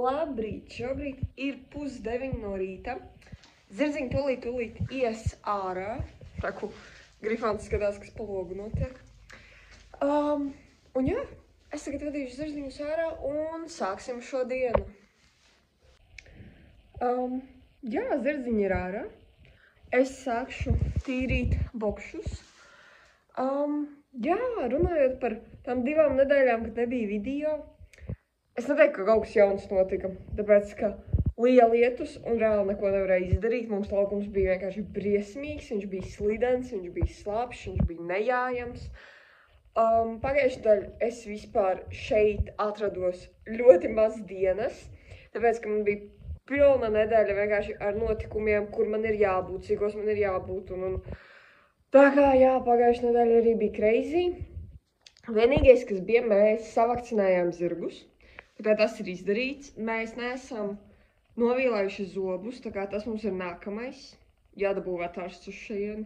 Labrīt! Šobrīd ir 8:30 no rīta. Zirdziņi tūlīt ies ārā. Taku Grifons skatās, kas pa logu notiek. Un jā, es tagad vadīšu zirdziņus ārā un sāksim šo dienu. Jā, zirdziņi ir ārā. Es sākšu tīrīt bokšus. Jā, runājot par tām 2 nedēļām, kad nebija video, es neteiktu, ka kaut kas jauns notika, tāpēc, ka lija lietus un reāli neko nevarēja izdarīt. Mums laukums bija vienkārši briesmīgs, viņš bija slidens, viņš bija slapjš, viņš bija nejājams. Pagājušajā nedēļā es vispār šeit atrados ļoti maz dienas, tāpēc, ka man bija pilna nedēļa vienkārši ar notikumiem, kur man ir jābūt, cikos man ir jābūt. Un tā kā, jā, pagājušajā nedēļa arī bija crazy. Vienīgais, kas bija, mēs savakcinējām zirgus. Tā kā tas ir izdarīts. Mēs neesam novīlējuši zobus, tā kā tas mums ir nākamais. Jādabū vetārsts uz šajienu.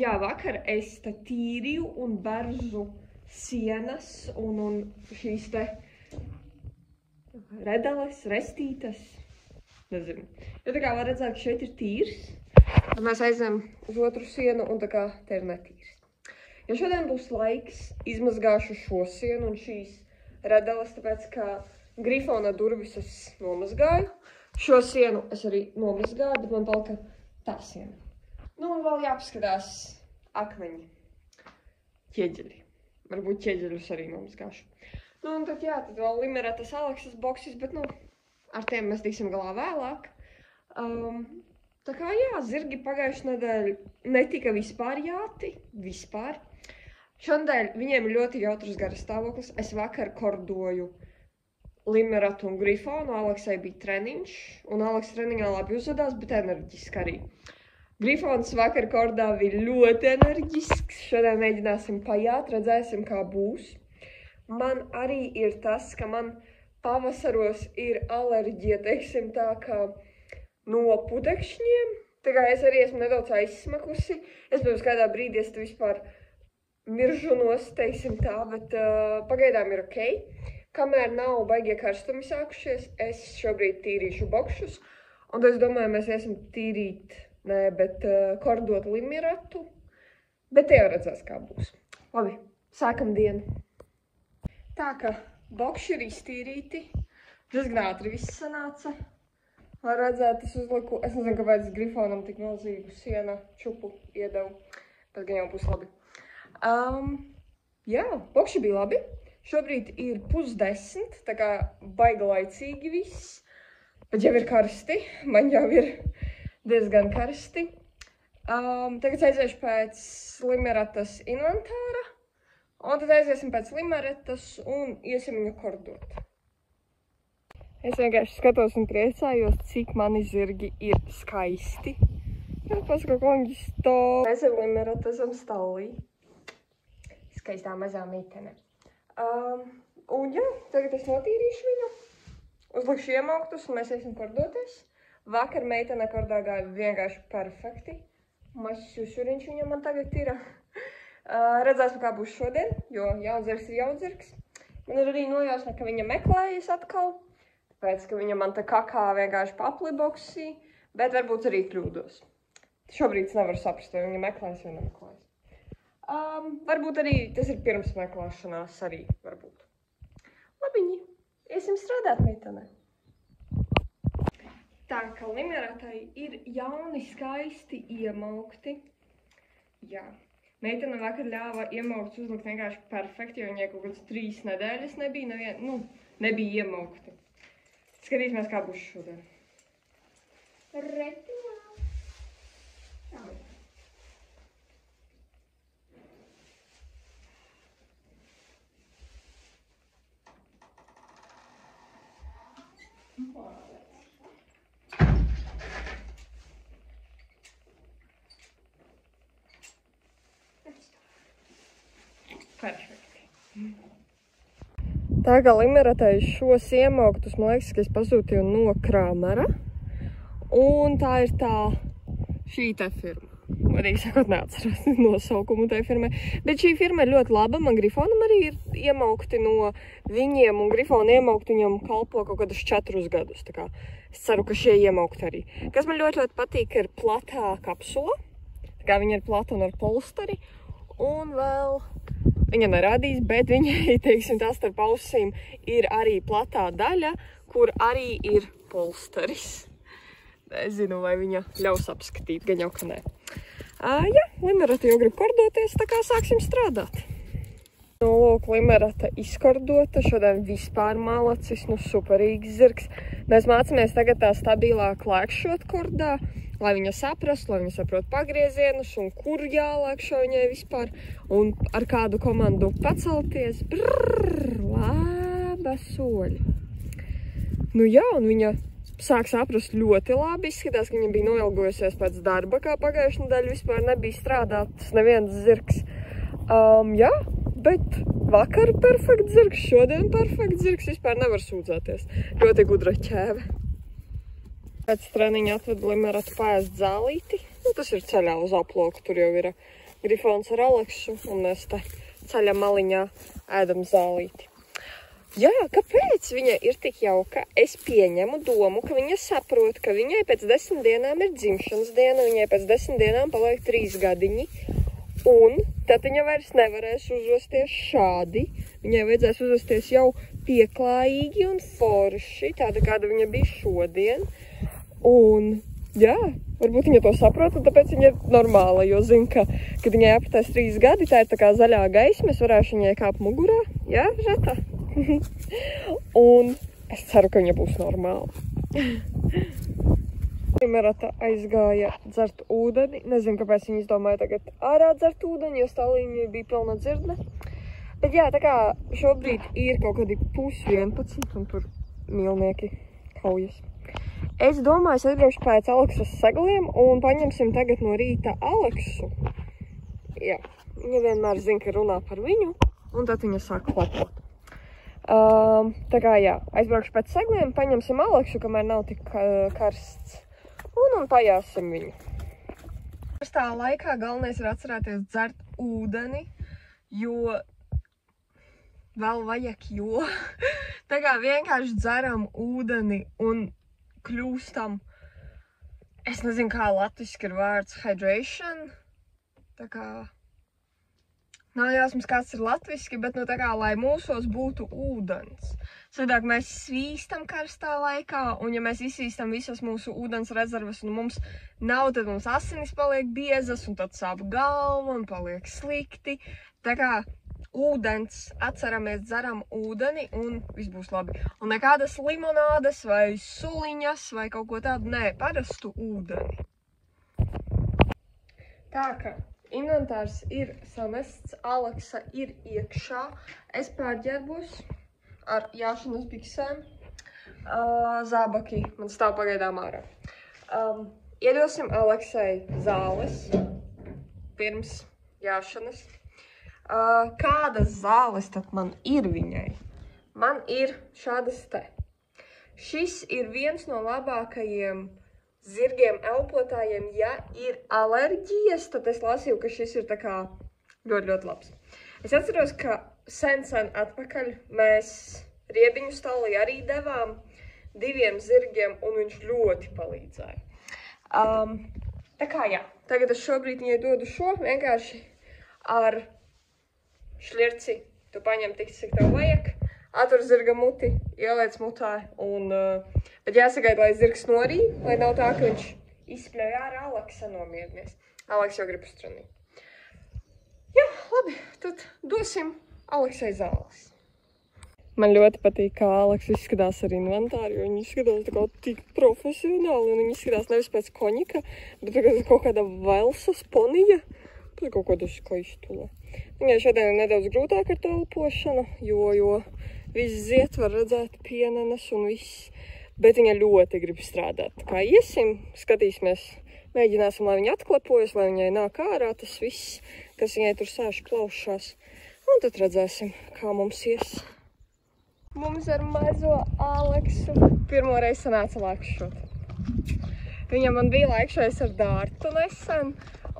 Jā, vakar es te tīrīju un berzu sienas un šīs te redeles, restītes. Nezinu. Jo tā kā var redzēt, ka šeit ir tīrs. Tad mēs aizējam uz otru sienu un tā kā te ir netīrs. Ja šodien būs laiks, izmazgāšu šo sienu un šīs redeles, tāpēc, ka Grifona durvis es nomazgāju. Šo sienu es arī nomazgāju, bet man palika tā siena. Nu, un vēl jāpaskatās akmeņi. Ķieģeļi. Varbūt ķieģeļus arī nomazgāšu. Nu, un tad jā, tad vēl Limeretas Aleksas boksis, bet, nu, ar tiem mēs tiksim galā vēlāk. Tā kā, jā, zirgi pagājušajā nedēļā netika vispār jāti. Vispār. Šonadēļ viņiem ir ļoti jautrs garastāvoklis. Es vakar kordoju Limeretu un Grifonu. Aleksai bija treniņš, un Aleks treniņā labi uzvedās, bet enerģiski arī. Grifons vakar kordā bija ļoti enerģisks. Šodien mēģināsim pajāt, redzēsim, kā būs. Man arī ir tas, ka man pavasaros ir alerģija, teiksim tā, kā no putekšņiem. Tā kā es arī esmu nedaudz aizsmakusi. Es pirms kādā brīdī es te vispār miržunos, teiksim tā, bet pagaidām ir ok. Kamēr nav baigie karstumi sākušies, es šobrīd tīrīšu bokšus. Un es domāju, mēs iesim tīrīt, bet kordot Limeretu. Bet te jau redzēs, kā būs. Labi, sākam dienu. Tā ka bokši ir iztīrīti. Diezgan ātri viss sanāca. Var redzēt, es uzliku, es nezinu, kāpēc Grifonam tik milzīgu siena čupu iedevu, bet gan jau būs labi. Jā, bokši bija labi. Šobrīd ir 9:30, tā kā baigi laicīgi viss, bet jau ir karsti, man jau ir diezgan karsti. Tagad aiziešu pēc Limeretas inventāra, un tad aiziesim pēc Limeretas un iesim viņu kordot. Es vienkārši skatos un priecājos, cik mani zirgi ir skaisti. Jā, pasaku, kongi stop. Mēs ar Limeretu esam stallī. Skaistā mazā meitene. Un jā, tagad es notīrīšu viņu. Uzlikšu iemauktus un mēs iesim kordoties. Vakar meitene kordā gāja vienkārši perfekti. Mazs šušuriņš viņam man tagad ir. Redzēsim, kā būs šodien, jo jaunzirgs ir jaunzirgs. Man ir arī nojausma, ka viņa meklējas atkal. Tāpēc, ka viņa man te kakā vienkārši papliboksī, bet varbūt arī kļūdos. Šobrīd es nevaru saprast, vai viņa meklēs vai nemeklēs. Varbūt arī tas ir pirms meklēšanās arī, varbūt. Labiņi, iesim strādāt, meitene. Tā, ka Limeretai ir jauni, skaisti iemaukti. Jā, meitene vakar ļāva iemauktus uzlikt vienkārši perfekti, jo viņai kaut kāds 3 nedēļas nebija, nebija iemaukti. Skatīsimies, kā būs šodien. Retiņā. Čau. Perfekti. Tā kā Limeretai šos iemauktus, man liekas, ka es pasūtīju no Kramera. Un tā ir tā šī te firma. Varīgi sakot, neatceros nosaukumu tai firmai. Bet šī firma ir ļoti laba. Man Grifonam arī ir iemaukti no viņiem, un Grifona iemaukti viņam kalpo kaut kādus 4 gadus. Tā kā es ceru, ka šie iemaukti arī. Kas man ļoti patīk, ir platā kapsula. Tā kā viņa ir plata un ar polsteri. Un vēl viņa nerādīs, bet viņai, teiksim, tā starp ausīm ir arī platā daļa, kur arī ir polsteris. Nezinu, vai viņa ļaus apskatīt, gan jau, ka nē. Jā, Limerata jau grib kordoties, tā kā sāksim strādāt. Nu, lūk, Limerata izkordota, šodien vispār malacis, nu superīgs zirgs. Mēs mācāmies tagad tā stabilāk lēkšot kordā, lai viņa saprastu, lai viņa saprot pagriezienus un kur jālēkšo viņai vispār. Un ar kādu komandu pacelties. Brrr, laba soļa. Nu jā, un viņa sāk saprast ļoti labi. Izskatās, ka viņa bija noilgojusies pēc darba, kā pagājušajā nedēļā vispār nebija strādāts neviens zirgs. Jā, bet vakar perfekts zirgs, šodien perfekts zirgs, vispār nevar sūdzēties. Ļoti gudra ķēve. Pēc treniņa atvedu Limeratu paēst zālīti. Nu, tas ir ceļā uz aploku, tur jau ir Grifons ar Aleksu, un mēs te ceļa maliņā ēdam zālīti. Jā, kāpēc viņa ir tik jauka? Es pieņemu domu, ka viņa saprot, ka viņai pēc 10 dienām ir dzimšanas diena, viņai pēc 10 dienām paliek 3 gadiņi, un tad viņa vairs nevarēs uzvesties šādi. Viņai vajadzēs uzvesties jau pieklājīgi un forši, tāda kāda viņa bija šodien. Un, jā, varbūt viņa to saprot, un tāpēc viņa ir normāla, jo zina, ka, kad viņai apritēs 3 gadi, tā ir tā kā zaļā gaisma, es varēšu viņai kāpt mugurā, jā, žeta? Un es ceru, ka viņa būs normāla. Limerata aizgāja dzert ūdeni. Nezinu, kāpēc viņa izdomāja tagad ārā dzert ūdeni, jo stālīņai bija pilna dzirdne. Bet jā, tā kā šobrīd ir kaut kādi 10:30 un tur mīlnieki kaujas. Es domāju, es aizbraukšu pēc Aleksas segliem un paņemsim tagad no rīta Aleksu. Jā, viņa vienmēr zina, ka runā par viņu, un tad viņa sāk klepot. Tā kā jā, aizbraukšu pēc segliem, paņemsim Aleksu, kamēr nav tik karsts, un pajāsim viņu. Tā laikā galvenais ir atcerēties dzert ūdeni, jo vēl vajag jo. Tā kā vienkārši dzeram ūdeni un kļūstam, es nezinu, kā latviski ir vārds hydration, tā kā nav jāsmas, kāds ir latviski, bet nu tā kā, lai mūsos būtu ūdens. Sadāk mēs svīstam karstā laikā, un ja mēs izsvīstam visas mūsu ūdens rezerves, un mums nav, tad mums asinis paliek biezas, un tad sāp galva, un paliek slikti. Tā kā ūdens, atceramies, dzeram ūdeni, un viss būs labi. Un nekādas limonādes, vai suliņas, vai kaut ko tādu, nē, parastu ūdeni. Tā kā inventārs ir samests, Aleksa ir iekšā. Es pārģērbos ar jāšanas biksēm. Zābaki man stāv pagaidām ārā. Iedosim Aleksai zāles pirms jāšanas. Kādas zāles tad man ir viņai? Man ir šādas te. Šis ir viens no labākajiem zirgiem elpotājiem, ja ir alerģijas, tad es lasīju, ka šis ir tā kā ļoti labs. Es atceros, ka sen atpakaļ mēs riebiņu stālī arī devām 2 zirgiem, un viņš ļoti palīdzēja. Tā kā jā, tagad es šobrīd viņai dodu šo, vienkārši ar šļirci. Tu paņem tik, cik tev vajag, atver zirga muti, ieliec mutā, bet jāsagaida, lai zirgs norīd, lai nav tā, ka viņš izspļauj ārā, Aleksa nomierinies. Aleks jau grib uz treniņu. Jā, labi, tad dosim Aleksai zāles. Man ļoti patīk, kā Aleks izskatās ar inventāru, jo viņi izskatās tā kā tik profesionāli, un viņi izskatās nevis pēc koņika, bet tagad kaut kāda Velsas ponija, pēc kaut kāda skaistula. Viņai šodien ir nedaudz grūtāk ar to elpošanu, jo viss ziet, var redzēt pienenes un viss. Bet viņa ļoti grib strādāt. Tā kā iesim, skatīsimies, mēģināsim, lai viņa atklepojas, lai viņai nāk ārā tas viss, kas viņai tur sēž klaušās. Un tad redzēsim, kā mums ies. Mums ar mazo Aleksu pirmo reizi sanāca lēkšot. Viņam man bija lēkšais ar dārtu nesen,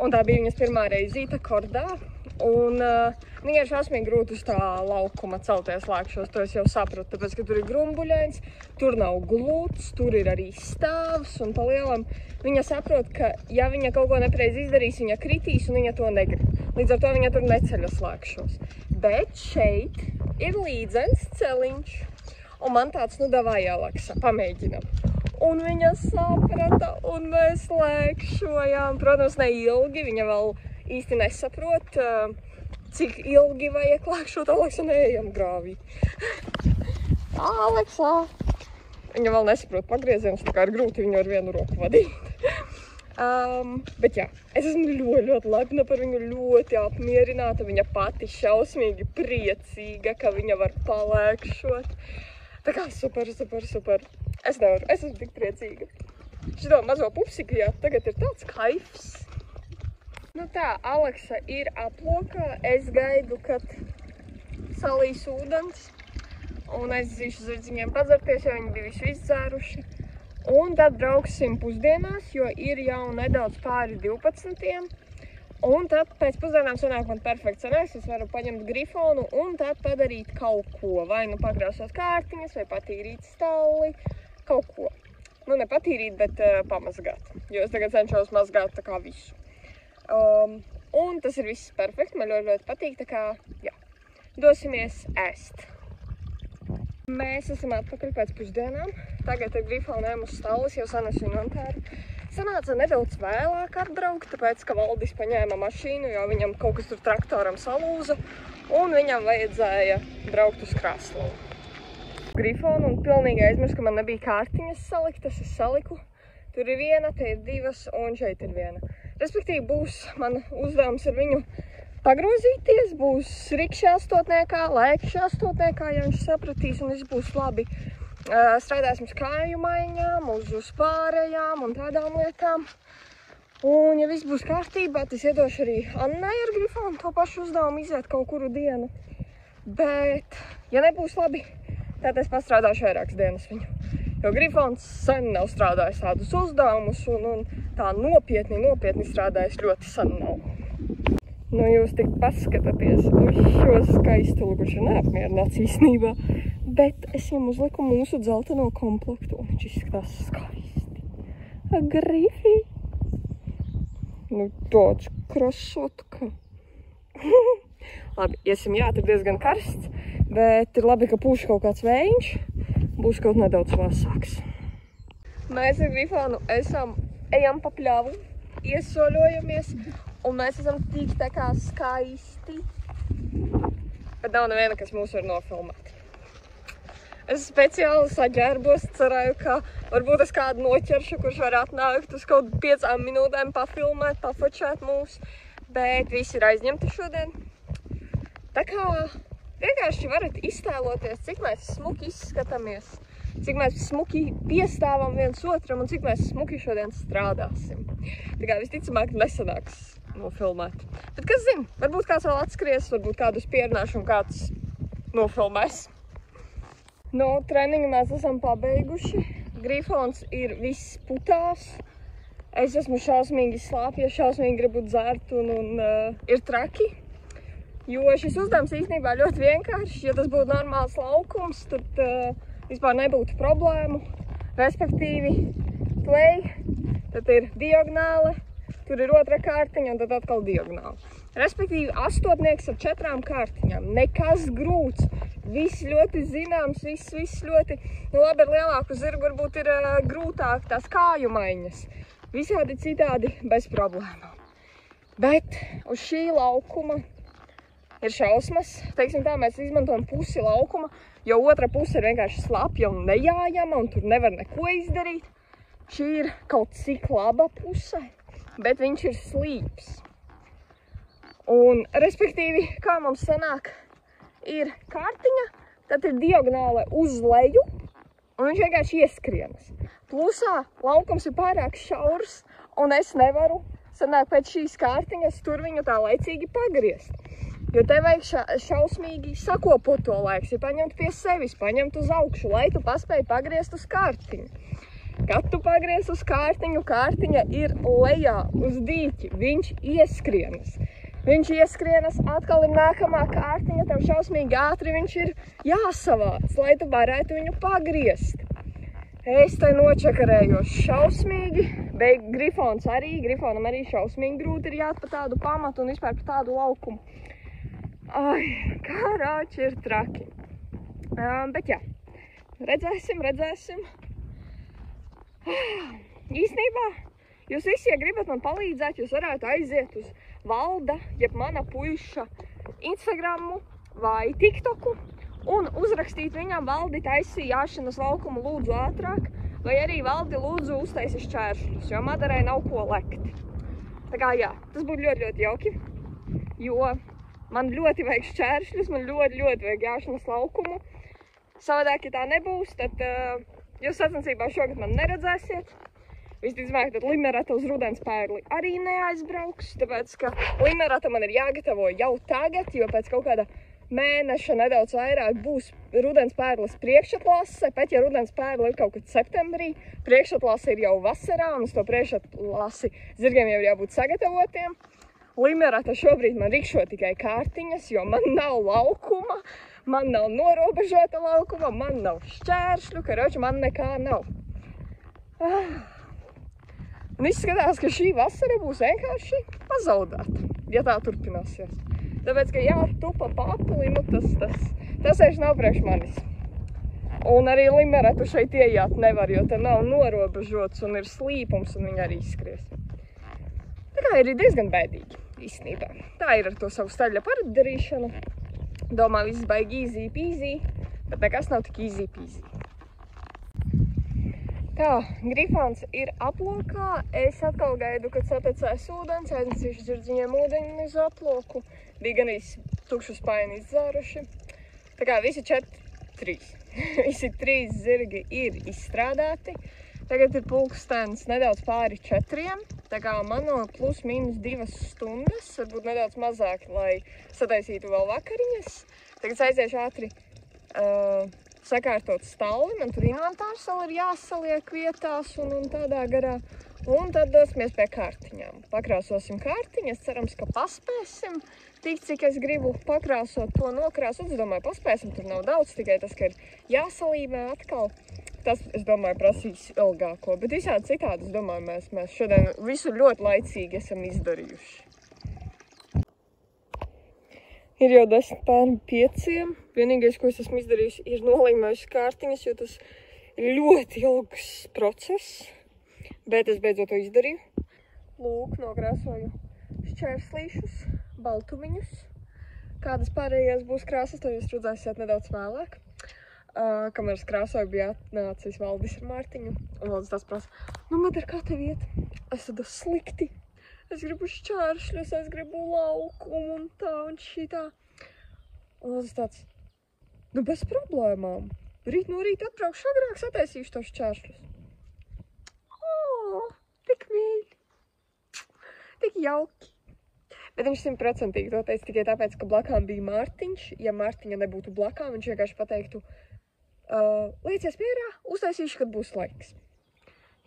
Un tā bija viņas pirmā reizīte kordā. Un viņai ir šausmīgi grūti uz tā laukuma celties lēkšos, to es jau sapratu, tāpēc, ka tur ir grumbuļains, tur nav glūts, tur ir arī stāvs, un pa lielam viņa saprot, ka ja viņa kaut ko nepareizi izdarīs, viņa kritīs, un viņa to negrib. Līdz ar to viņa tur neceļas lēkšos. Bet šeit ir līdzens celiņš, un man tāds, nu davai, Aleksa, pamēģinam. Un viņa saprata, un mēs lēkšojām. Protams, neilgi, viņa vēl īsti nesaprot, cik ilgi vajag lēkšot. Aleksa, neejam grāvī. Aleksa! Viņa vēl nesaprot pagriezienus, tā kā ir grūti viņu ar vienu roku vadīt. Bet jā, es esmu ļoti lepna par viņu, ļoti apmierināta. Viņa pati šausmīgi priecīga, ka viņa var palēkšot. Tā kā super. Es nevaru, es esmu tik priecīga. Šito mazo pupsiku, jā, tagad ir tāds kaifs. Nu tā, Aleksa ir aplokā. Es gaidu, kad salīs ūdens. Un aizīšu zirdziņiem padzerties, jo viņi bija visu izdzēruši. Un tad brauksim pusdienās, jo ir jau nedaudz pāri 12. Un tad pēc pusdienām sanāk man perfekts sanāks. Es varu paņemt grifonu un tad padarīt kaut ko. Vai nu pakrāsot kārtiņas, vai patīrīt stalli. Kaut ko. Nu, ne patīrīt, bet pamazgāt. Jo es tagad cenšos mazgāt tā kā visu. Un tas ir viss perfekti. Man ļoti patīk, tā kā, jā. Dosimies ēst. Mēs esam atpakaļ pēc pusdienām. Tagad ir grifonēm uz stalles, jau sanesu inventāru. Sanāca nedaudz vēlāk atbraukt, tāpēc, ka Valdis paņēma mašīnu, jo viņam kaut kas tur traktoram salūza, un viņam vajadzēja braukt uz Krāslavu. Grifonu un pilnīgi aizmirsu, ka man nebija kārtiņas saliktas, es saliku. Tur ir viena, te ir divas, un šeit ir viena. Respektīvi būs man uzdevums ar viņu pagrozīties, būs rikšā astotniekā, lēkšā astotniekā, ja viņš sapratīs, un viss būs labi. Strādāsim uz kāju maiņām, uz pārējām un tādām lietām. Un, ja viss būs kārtībā, tad es iedošu arī Annai ar grifonu to pašu uzdevumu iziet kaut kuru dienu. Bet, ja nebūs labi, tad es pastrādāšu vairākas dienas viņu. Jo grifons sen nav strādājis tādus uzdevumus un tā nopietni strādājis ļoti sen nav. Nu, jūs tik paskatāties uz šo skaistumu, kurš ir neapmierināts īstenībā. Bet es viņam uzliku mūsu dzelteno komplektu, un viņš izskatās skaisti. Grifi! Nu, tāds krasotka. Labi, iesim, jā, tur diezgan karsts, bet ir labi, ka pūš kaut kāds vējiņš. Būs kaut nedaudz vasāks. Mēs ar grifonu ejam pa pļavu, iesoļojamies, un mēs esam tik tā kā skaisti. Bet nav neviena, kas mūs var nofilmēt. Es speciāli saģērbos, cerēju, ka varbūt es kādu noķeršu, kurš var atnākt uz kaut 5 minūtēm pafilmēt, pafočēt mūs, bet visi ir aizņemti šodien. Tā kā vienkārši varat iztēloties, cik mēs smuki izskatāmies, cik mēs smuki piestāvam viens otram un cik mēs smuki šodien strādāsim. Tā kā visticamāk nesanāks nofilmēt. Bet kas zina, varbūt kāds vēl atskries, varbūt kādus pierunāšu un kāds nofilmēs. Nu, treniņu mēs esam pabeiguši. Grifons ir viss putās. Es esmu šausmīgi slāpja, šausmīgi gribu dzert un ir traki. Jo šis uzdevums īstenībā ļoti vienkāršs. Ja tas būtu normāls laukums, tad vispār nebūtu problēmu. Respektīvi, play, tad ir diagonāle, tur ir otra kārtiņa un tad atkal diagonāle. Respektīvi, astotnieks ar 4 kārtiņām. Nekas grūts. Viss ļoti zināms, viss ļoti, nu labi, ar lielāku zirgu varbūt ir grūtāk tās kāju maiņas. Visādi citādi bez problēmām. Bet uz šī laukuma ir šausmas. Teiksim tā, mēs izmantojam pusi laukuma, jo otra puse ir vienkārši slapja un nejājama un tur nevar neko izdarīt. Šī ir kaut cik laba puse, bet viņš ir slīps. Un, respektīvi, kā mums sanāk, ir kārtiņa, tad ir diagonāle uz leju, un viņš vienkārši ieskrienas. Plusā laukums ir pārāk šaurs, un es nevaru, sanāk pēc šīs kārtiņas, tur viņu tā laicīgi pagriezt. Jo te vajag šausmīgi sakopot to laiks, ja paņemt pie sevis, paņemt uz augšu, lai tu paspēji pagriezt uz kārtiņu. Kad tu pagriez uz kārtiņu, kārtiņa ir lejā uz dīķi, viņš ieskrienas. Viņš ieskrienas, atkal ir nākamā kārtiņa, tev šausmīgi ātri viņš ir jāsavāc, lai tu varētu viņu pagriezt. Es te nočakarējos šausmīgi, bet Grifonam arī šausmīgi grūti ir jāt pa tādu pamatu un vispār pa tādu laukumu. Ai, karāči ir traki. Bet jā, redzēsim. Īstenībā, jūs visi, ja gribat man palīdzēt, jūs varētu aiziet uz Valda, jeb mana puiša Instagramu vai TikToku un uzrakstīt viņam: Valdi, taisī jāšanas laukumu, lūdzu ātrāk, vai arī Valdi, lūdzu uztaisi šķēršļus, jo Madarai nav ko lekt. Tā kā jā, tas būtu ļoti jauki, jo man ļoti vajag šķēršļus, man ļoti vajag jāšanas laukumu. Savādāk, ja tā nebūs, tad jūs sacensībā šogad man neredzēsiet. Visticamāk, tad Limerata uz Rudenspērli arī neaizbrauks, tāpēc, ka Limerata man ir jāgatavo jau tagad, jo pēc kaut kāda mēneša nedaudz vairāk būs Rudenspērles priekšatlase, pat ja Rudenspērle ir kaut kad septembrī, priekšatlase ir jau vasarā, un uz to priekšatlasi zirgiem jau ir jābūt sagatavotiem. Limerata šobrīd man rikšo tikai kārtiņas, jo man nav laukuma, man nav norobežota laukuma, man nav šķēršļu, karoči, man nekā nav. Un izskatās, ka šī vasara būs vienkārši pazaudēta, ja tā turpināsies. Tāpēc, ka jā, tupa papli, nu tas vairs nav priekš manis. Un arī Limeratu šeit iejāt nevar, jo te nav norobežots un ir slīpums un viņi arī izskries. Tā kā ir diezgan bēdīgi, īstenībā. Tā ir ar to savu staļa paradarīšanu. Domā, viss baigi easy peasy, bet nekas nav tik easy peasy. Tā, Grifons ir aplokā. Es atkal gaidu, kad sapecēs ūdens, aiznesīšu dzirdziņiem ūdeņu uz aploku. Bija gan tukšu spaini izdzēruši. Tā kā visi 3. Visi 3 zirgi ir izstrādāti. Tagad ir pulkstens nedaudz pāri 4. Tā kā man no plus mīnus 2 stundas, varbūt nedaudz mazāk, lai sataisītu vēl vakariņas. Tagad aiziešu ātri sakārtot stalli, man tur inventārs vēl ir jāsaliek vietās un tādā garā. Un tad dosimies pie kārtiņām. Pakrāsosim kārtiņas, cerams, ka paspēsim. Tik, cik es gribu pakrāsot to nokrāsot, es domāju, paspēsim, tur nav daudz, tikai tas, ka ir jāsalīmē atkal. Tas, es domāju, prasīs ilgāko, bet visādi citādi, es domāju, mēs šodien visu ļoti laicīgi esam izdarījuši. Ir jau 10:05. Vienīgais, ko es esmu izdarījusi, ir nolīmējusi kārtiņas, jo tas ir ļoti ilgs process. Bet es beidzot to izdarīju. Lūk, nokrāsoju šķērslīšus, baltumiņus. Kādas pārējās būs krāsas, to jūs redzēsiet nedaudz vēlāk. Kamēr es krāsoju, bija atnācis Valdis ar Mārtiņu. Un Valdis tās prasa: nu, Madara, kā tev iet? Es tad slikti. Es gribu šķēršļus, es gribu laukumu un tā un šitā. Un Valdis tāds: nu, bez problēmām. Rīt no rīta atbraukšu agrāk, sataisīšu tos šķēršļus. Tik mīļi, tik jauki. Bet viņš 100% to teica tikai tāpēc, ka blakām bija Mārtiņš. Ja Mārtiņa nebūtu blakām, viņš vienkārši pateiktu: liecies mierā, uztaisīšu, kad būs laiks.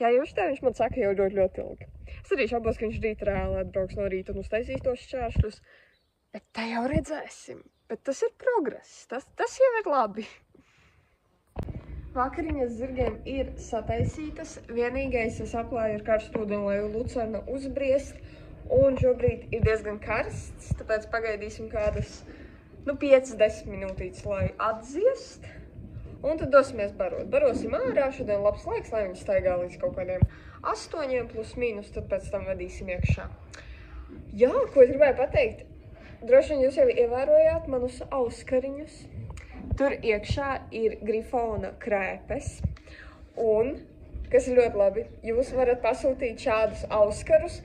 Jā, jo tā viņš man saka jau ļoti ilgi. Es arī šaubos, ka viņš rīt reāli atbrauks no rīta un uztaisīs tos šķēršļus. Bet te jau redzēsim. Bet tas ir progress, tas jau ir labi. Vakariņas zirgiem ir sataisītas. Vienīgais es aplāju ar karstu ūdeni, lai lucerna uzbriest. Un šobrīd ir diezgan karsts, tāpēc pagaidīsim kādas 5-10 minūtītes, lai atdziest. Un tad dosimies barot. Barosim ārā, šodien labs laiks, lai viņi staigā līdz kaut kādiem 8 plus mīnus, tad pēc tam vedīsim iekšā. Jā, ko es gribēju pateikt? Droši vien jūs jau ievērojāt manus auskariņus. Tur iekšā ir Grifona krēpes, un, kas ir ļoti labi, jūs varat pasūtīt šādus auskarus,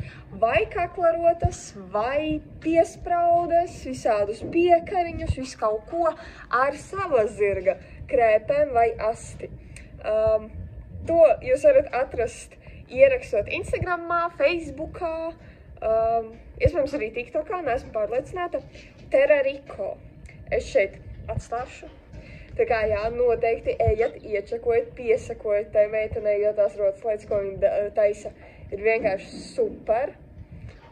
vai kaklarotas, vai piespraudes, visādus piekariņus, visu kaut ko ar sava zirga krēpēm vai asti. To jūs varat atrast, ierakstot Instagramā, Facebookā, iespējams arī TikTokā, neesmu pārliecināta, Terrarico. Es šeit atstāšu. Tā kā jā, noteikti ejiet, iečakojiet, piesakojiet tai meitenei, jo tās rotas lietas, ko viņa taisa, ir vienkārši super.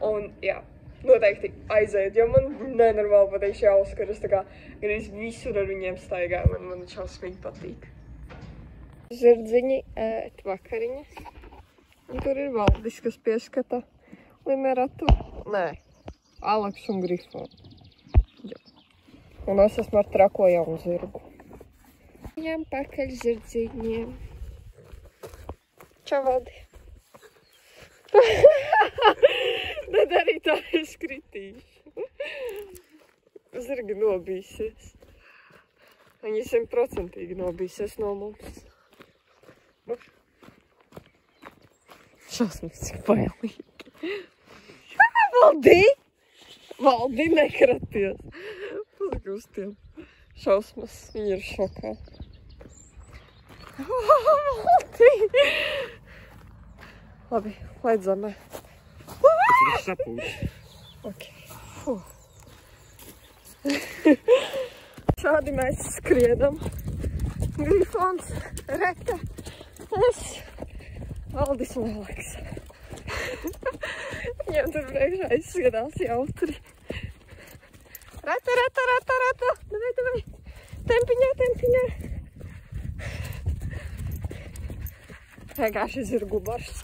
Un jā, noteikti aiziet, jo man nenormāli patīk šie auskaras, tā kā gan visur ar viņiem staigāju, man šausmīgi patīk. Zirdziņi ēt vakariņas. Un tur ir Valdis, kas pieskata Limeratu. Nē, Aleks un Grifonu. Jā. Un es esmu ar trako jaunu zirgu. Viņam pakaļ zirdziņiem. Čau, Valdi. Tad arī tā es kritīšu. Zirgi nobīsies. Viņi 100% nobīsies no mums. Šausmīgi bailīgi. Valdi! Valdi, nekraties. Uzgūstiem. Šausmas, viņi ir šokā. Valdi! Labi, laid zemē. Tas ir sapūs. Ok. Šādi mēs skriedam. Grifons, Reta, es, Valdis un Aleks. Viņiem tur priekšā izskatās jautri. Reta, Reta, Reta, Reta. Davai. Tempiņā. Vienkārši zirgu baršs.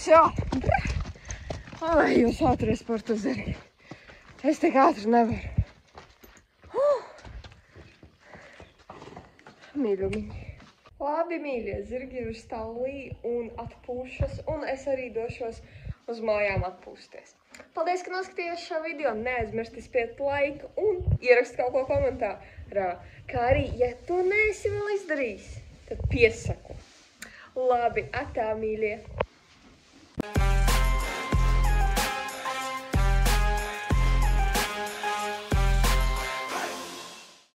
Все. Ai, jūs ātrie sporta zirgi. Es tik ātri nevaru. Mīļumiņi. Labi, mīļie, zirgi ir stāvlī un atpūšas, un es arī došos uz mājām atpūsties. Paldies, ka noskatījās šo video. Neaizmirsti spiest laiku un ierakst kaut ko komentārā. Kā arī, ja to neesi vēl izdarījis, tad piesaku. Labi, atā, mīļie.